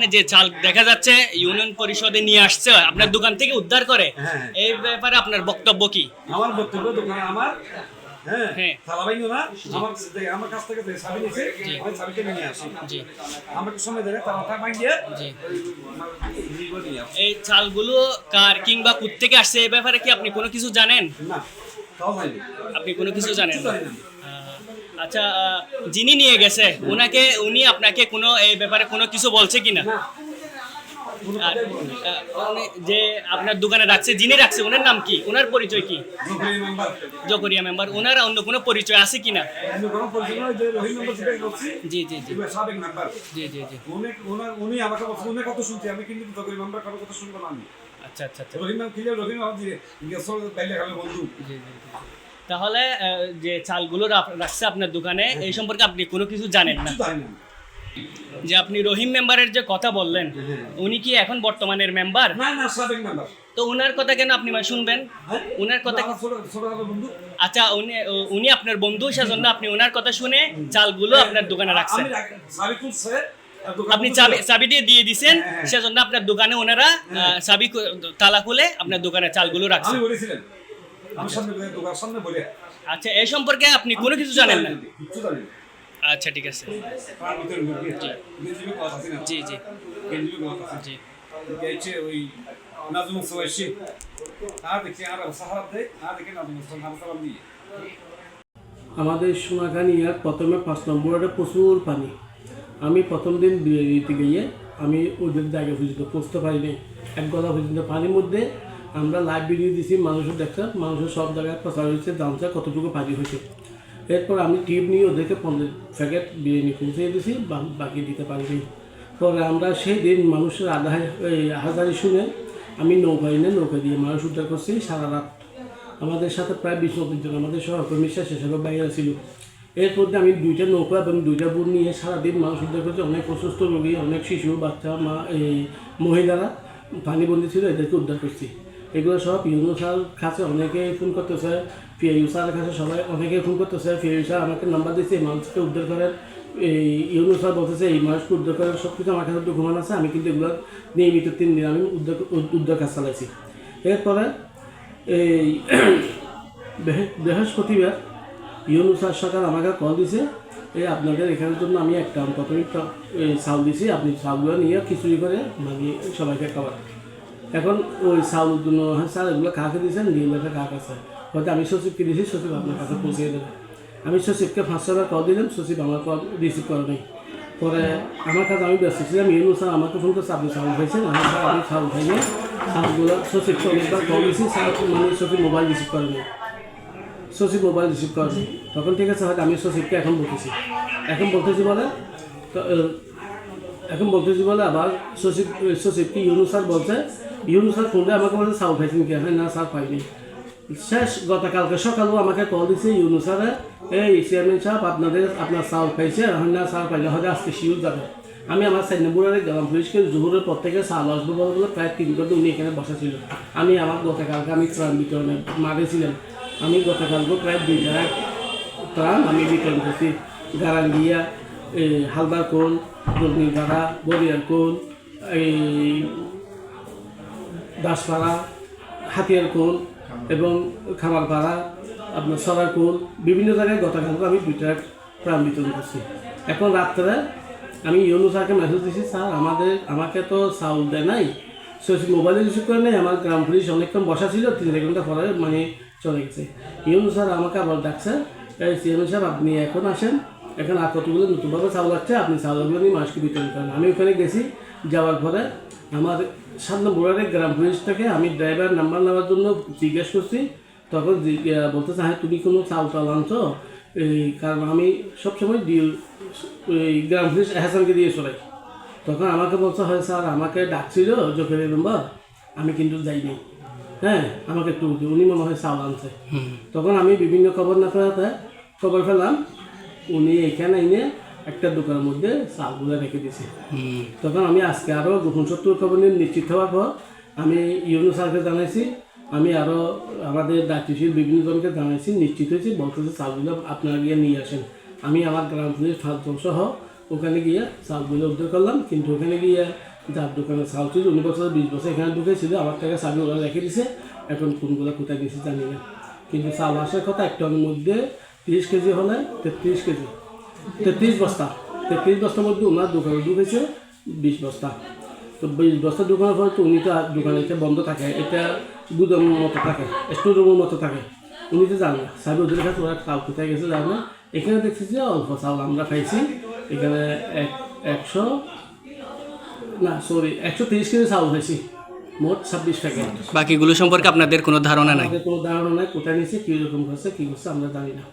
দোকানে যে চাল দেখা যাচ্ছে ইউনিয়ন পরিষদে নিয়ে আসছে আপনার দোকান থেকে উদ্ধার করে, এই ব্যাপারে আপনার বক্তব্য কি? আমার বক্তব্য দোকানে আমার হ্যাঁ তালা ভাঙিও না, আমার কাছ থেকে যে চাবি নিয়েছে আমি চাবিটা নিয়ে আসি। জি আমাকে সময় ধরে তালাটা ভাঙিয়ে জি। নিয়ে আসি। এই চালগুলো কার কিংবা কোত্থেকে আসছে এই ব্যাপারে কি আপনি কোনো কিছু জানেন? না তাও জানি না। আপনি কোনো কিছু জানেন কিছু না? জানি না। আচ্ছা, যিনি নিয়ে গেছে উনি আপনাকে কোনো এই ব্যাপারে কোনো কিছু বলছে কিনা? না, কোনো আর কথাই বলে না। উনি যে আপনার দোকানে রাখছে, যিনি রাখছে ওনার নাম কি, ওনার পরিচয় কি? জকরি মেম্বার জকরিয়া মেম্বার, ওনার অন্য কোনো পরিচয় আছে কিনা? অন্য কোনো পরিচয় নয়, যে রহিম মেম্বার থেকে বলছি, জি জি জি সাবেক মেম্বার। জি জি জি। উনি আমাকে বলছে, উনি কত শুনছি আমি, কিন্তু জকরি মেম্বার কারো কথা শুনবো না আমি। আচ্ছা আচ্ছা আচ্ছা। রহিম রহিম আমার দিয়ে গেছে বাইরে গেল বন্ধু। জি জি জি। তাহলে যে চালগুলো রাখছে আপনার দোকানে এই সম্পর্কে আপনি কোনো কিছু জানেন না? কিছু জানি না। যে আপনি রহিম মেম্বারের যে কথা বললেন, উনি কি এখন বর্তমানের মেম্বার? না না, সাবেক মেম্বার। তো ওনার কথা কেন আপনি শুনবেন? হ্যাঁ? ওনার কথা আমার ছোটবেলার বন্ধু। আচ্ছা, উনি আপনার বন্ধু, সেজন্য আপনি ওনার কথা শুনে চালগুলো আপনার দোকানে রাখছেন। আমি চাবি খুলছে, আর দোকান আপনি খুলছে। চাবি দিয়ে দিয়েছেন, হ্যাঁ। সেজন্য আপনার দোকানে ওনারা তালা খুলে আপনার দোকানে চালগুলো রাখছেন। আমি বলেছিলেন, আমার সামনে দোকান সামনে বলে। আচ্ছা, এই সম্পর্কে আপনি কোনো কিছু জানেন না? কিছু জানি না। আচ্ছা ঠিক আছে। তার ভিতরে গেঞ্জিবে কথা আছে না? জি জি গেঞ্জিবে কথা আছে। জি। গেছে ওই নাজমুল মুস্তাফা, আর দেখছি আর সাহারা দেয়, আর দেখে নাজমুল মুস্তাফা সালাম দিয়ে। আমাদের সোনাখানিয়ার প্রথমে 5 নম্বরে প্রচুর পানি। আমি প্রথম দিন বিয়ে দিতে গিয়ে আমি ওদের জায়গা পর্যন্ত পৌঁছতে পারিনি। এক গলা পর্যন্ত পানির মধ্যে আমরা লাইভ ভিডিও দিয়েছি, মানুষের দেখছে, মানুষের সব জায়গায় প্রচার হয়েছে, জানছে কতটুকু পানি হয়েছে। এরপর আমি টিপ নিয়ে ওদেরকে 15 প্যাকেট বিরিয়ানি পৌঁছে দিয়েছি, বাকি দিতে পারিনি। পরে আমরা সেই দিন মানুষের হাজারি শুনে আমি নৌকা দিয়ে মানুষ উদ্ধার করছি সারা রাত। আমাদের সাথে প্রায় 20-25 জন আমাদের সহকর্মী সেসব বাইরে ছিল। এরপর আমি 2টা নৌকা এবং 2টা বোট নিয়ে সারাদিন মানুষ উদ্ধার করছি। অনেক অসুস্থ রোগী, অনেক শিশু, বাচ্চা, মহিলারা পানিবন্দী ছিল, এদেরকে উদ্ধার করছি। এগুলো সব ইউনু স্যার কাছে অনেকেই ফোন করতেছে, পিআইউ স্যারের কাছে সবাই অনেকেই ফোন করতেছে। পিআইউ স্যার আমাকে নাম্বার দিচ্ছে, এই মানুষকে উদ্ধার করেন। এই ইউনু স্যার বলতেছে এই মানুষকে উদ্ধার করেন, সব কিছু আমার কাছে ডকুমেন্ট আছে। আমি কিন্তু এগুলো নিয়মিত 3 দিন আমি উদ্ধার কাজ চালাইছি। এরপরে এই বৃহস্পতিবার ইউনু স্যার সকাল আমাকে কল দিছে, এই আপনাদের এখানের জন্য আমি একটা প্রথমে চাউল দিছি, আপনি চাউলগুলো নিয়ে খিচুড়ি করে মাগিয়ে সবাইকে খাবার। এখন ওই চাউলের জন্য স্যার এগুলো কাকে দিয়েছেন, নিয়ে কাক আছে, হয়তো আমি সচিবকে দিয়েছি, সচিব আপনার কাছে পৌঁছে দেবে। আমি সচিবকে 500 বার কল দিলাম, সচিব আমার কল রিসিভ করে নেই। পরে আমার কাছে আমি ব্যস্ত ছিলাম, ইউনু স্যার আমাকে ফোন করছে, আপনি চাউল খাইছেন? আমি চাউল খাইনি। চাউলগুলো সচিবকে অনেকবার কল দিয়েছি, সচিব মোবাইল রিসিভ করে নেই। সচিব মোবাইল রিসিভ করেনি। তখন ঠিক আছে, হয়তো আমি সচিবকে এখন বলতেছি বলে আবার সচিবকে ইউনু স্যার বলছে, ইউনু স্যার ফোনটা আমাকে বলছে চাউল খাইছেন কি? হ্যাঁ, না স্যার পাইনি। শেষ গতকালকে সকালেও আমাকে কল দিচ্ছে ইউনু স্যারে, এই চেয়ারম্যান সাহেব আপনার চাউল খাইছে? হ্যাঁ, না স্যার পাইলে, হয়তো আজকে শিউর যাবে। আমি আমার 4 নম্বরে গেলাম, পুলিশকে জোহরের পর থেকে চাউল আসবো বলে প্রায় 3 ঘন্টা উনি এখানে বসা ছিল। আমি গতকালকে আমি ত্রাণ বিতরণে মারেছিলাম। আমি গতকালকে প্রায় 2 জায়গায় ত্রাণ আমি বিতরণ করছি। গারাঙ্গিয়া, হালদার কোল, রজনীগাড়া, বরিয়ার কোল, এই দাসপাড়া, হাতিয়ার কোল এবং খামারপাড়া, আপনার সরার কোল, বিভিন্ন জায়গায় গতকালকে আমি 2টা ত্রাণ বিতরণ করছি। এখন রাত্রে আমি ইউনু স্যারকে মেসেজ দিচ্ছি, স্যার আমাকে তো চাউল দেয় নাই, সচিব মোবাইলে রিসিভ করে নেই, আমার গ্রাম পুলিশ অনেকক্ষণ বসা ছিল, 3 ঘন্টা পরে চলে গেছে। ইউনু স্যার আমাকে আবার ডাকছে, এই চেয়ারম্যান সাহেব আপনি এখন আসেন, এখন আর কতগুলো নতুনভাবে চাউল আসছে, আপনি চাউলগুলো নিয়ে মানুষকে বিতরণ করেন। আমি ওখানে গেছি, যাওয়ার পরে আমার 7 নম্বরের গ্রাম পুলিশ থেকে আমি ড্রাইভার নাম্বার নেওয়ার জন্য জিজ্ঞেস করছি। তখন বলতেছে, হ্যাঁ তুমি কোনো চাউল আনছো? কারণ আমি সবসময় ওই গ্রাম পুলিশ হাসানকে দিয়ে চলাই। তখন আমাকে বলছে, হয় স্যার আমাকে ডাকছিল জকের নম্বর, আমি কিন্তু যাইনি। হ্যাঁ, আমাকে একটু উনি মনে হয় চাউল আনছে। তখন আমি বিভিন্ন খবর না ফেলাতে খবর পেলাম উনি এখানে এনে একটা দোকানের মধ্যে চাউলগুলো রেখে দিয়েছে। তখন আমি আজকে আরও গোপন সত্যর খবর নিয়ে নিশ্চিত হওয়ার পর আমি ইউনু স্যারকে জানাইছি, আমি আরও আমাদের দায়িত্বশীল বিভিন্ন জনকে জানাইছি, নিশ্চিত হয়েছি, বলতেছে চাউলগুলো আপনারা গিয়ে নিয়ে আসেন। আমি আমার গ্রাম পুলিশ 5 জন সহ ওখানে গিয়ে চাউলগুলো উদ্ধার করলাম, কিন্তু ওখানে গিয়ে যার দোকানে চাউল ছিল 19 বছর এখানে ঢুকেছিল, আমার টাকা চাবি ওরা রেখে দিছে, এখন কোনগুলো কোথায় গেছে জানি না। কিন্তু চাল আসার কথা একটা মধ্যে 30 কেজি হলে 33 কেজি, 33 বস্তা, 33 বস্তার মধ্যে ওনার দোকানে ঢুকেছে 20 বস্তা। তো 20 বস্তা ঢুকানোর পরে তো উনি তো দোকানে এটা বন্ধ থাকে, এটা গুদামের মতো থাকে, স্টোর রুমের মতো থাকে, উনি তো জানে না সাহেব ওদের কাছে ওরা চাল কোথায় গেছে জানে না। এখানে দেখছি যে অল্প চাউল আমরা খাইছি, এখানে 130 কেজি চাউল খাইছি, মোট 26 প্যাকেট। বাকিগুলো সম্পর্কে আপনাদের কোনো ধারণা নাই? আমাদের কোনো ধারণা নাই কোথায় নিয়েছে, কীরকম করছে, কী করছে আমরা জানি না।